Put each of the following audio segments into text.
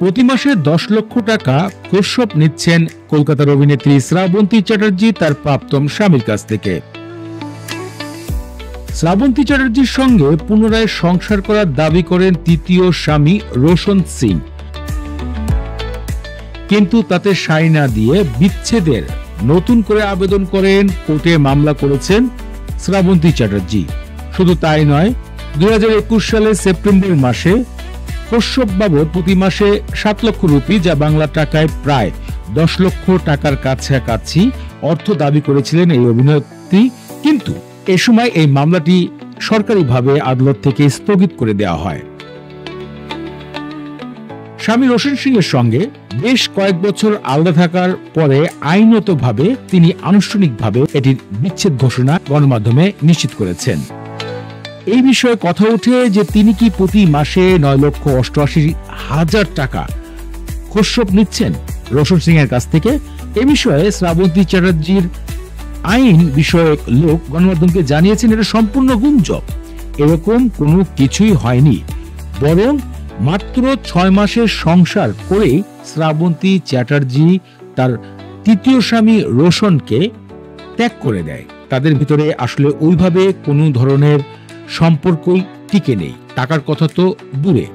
প্রতি মাসে 10 লক্ষ টাকা কশ্যপ নিচ্ছেন কলকাতার অভিনেত্রী শ্রাবন্তী চ্যাটার্জি তার প্রাক্তন স্বামীর কাছ থেকে। শ্রাবন্তী চ্যাটার্জির সঙ্গে পুনরায় সংসার করার দাবি করেন তৃতীয় স্বামী রোশন সিং, কিন্তু তাতে সায় না দিয়ে বিচ্ছেদের নতুন করে আবেদন করেন কোর্টে মামলা করেছেন শ্রাবন্তী চ্যাটার্জি। শুধু তাই নয়, 2021 সালের সেপ্টেম্বর মাসে কশ্যপ বাবদ প্রতি মাসে 7 লক্ষ রুপি, যা বাংলা টাকায় প্রায় 10 লক্ষ টাকার কাছাকাছি অর্থ দাবি করেছিলেন এই অভিনেত্রী। কিন্তু এ সময় এই মামলাটি সরকারিভাবে আদালত থেকে স্থগিত করে দেওয়া হয়। স্বামী রোশন সিং এর সঙ্গে বেশ কয়েক বছর আলাদা থাকার পরে আইনতভাবে তিনি আনুষ্ঠানিকভাবে এটির বিচ্ছেদ ঘোষণা গণমাধ্যমে নিশ্চিত করেছেন। এই বিষয়ে কথা ওঠে যে তিনি কি প্রতি মাসে 9,88,000 টাকা কশ্যপ নিচ্ছেন রোশন সিং এর কাছ থেকে। এ বিষয়ে শ্রাবন্তী চ্যাটার্জির আইন বিষয়ক লোক গণমাধ্যমকে জানিয়েছেন এটা সম্পূর্ণ গুঞ্জন, এরকম কোনো কিছুই হয়নি, বরং মাত্র 6 মাসের সংসার করেই শ্রাবন্তী চ্যাটার্জি তার তৃতীয় স্বামী রোশনকে ত্যাগ করে দেয়। তাদের ভিতরে আসলে ওইভাবে কোনো ধরনের সম্পর্কই টিকে নেই, টাকার কথা তো দূরে।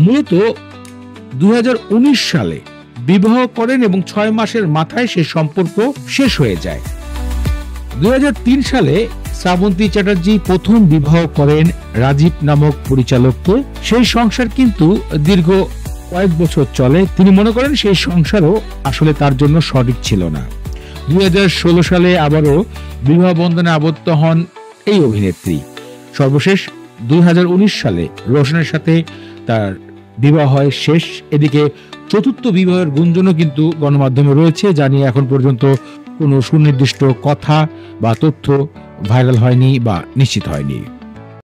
মূলত 2019 সালে বিবাহ করেন এবং 6 মাসের মাথায় সে সম্পর্ক শেষ হয়ে যায়। 2003 সালে শ্রাবন্তী চ্যাটার্জি প্রথম বিবাহ করেন রাজীব নামক পরিচালককে। সেই সংসার কিন্তু দীর্ঘ কয়েক বছর চলে। তিনি মনে করেন সেই সংসারও আসলে তার জন্য সঠিক ছিল না। 2016 সালে আবারও বিবাহ বন্ধনে আবদ্ধ হন এই অভিনেত্রী। সর্বশেষ 2019 সালে রোশনের সাথে তার বিবাহ হয় শেষ। এদিকে চতুর্থ বিবাহের গুঞ্জনও কিন্তু গণমাধ্যমে রয়েছে, যা নিয়ে এখন পর্যন্ত কোনো সুনির্দিষ্ট কথা বা তথ্য ভাইরাল হয়নি বা নিশ্চিত হয়নি।